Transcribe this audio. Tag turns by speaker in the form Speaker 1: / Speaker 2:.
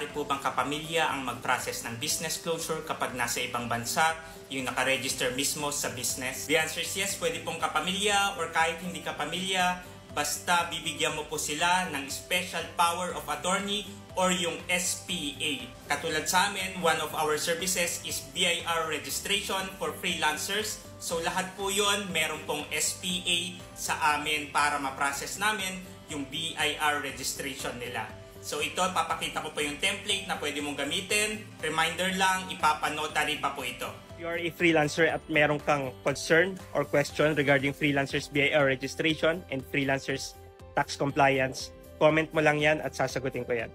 Speaker 1: maaari po bang kapamilya ang mag-process ng business closure kapag nasa ibang bansa, yung nakaregister mismo sa business? The answer is yes, pwede pong kapamilya or kahit hindi kapamilya, basta bibigyan mo po sila ng special power of attorney or yung SPA. Katulad sa amin, one of our services is BIR registration for freelancers. So lahat po yun, meron pong SPA sa amin para ma-process namin yung BIR registration nila. So ito, papakita ko po yung template na pwede mong gamitin. Reminder lang, ipapanotary pa po ito. You are a freelancer at meron kang concern or question regarding freelancers BIR registration and freelancers tax compliance, comment mo lang yan at sasagutin ko yan.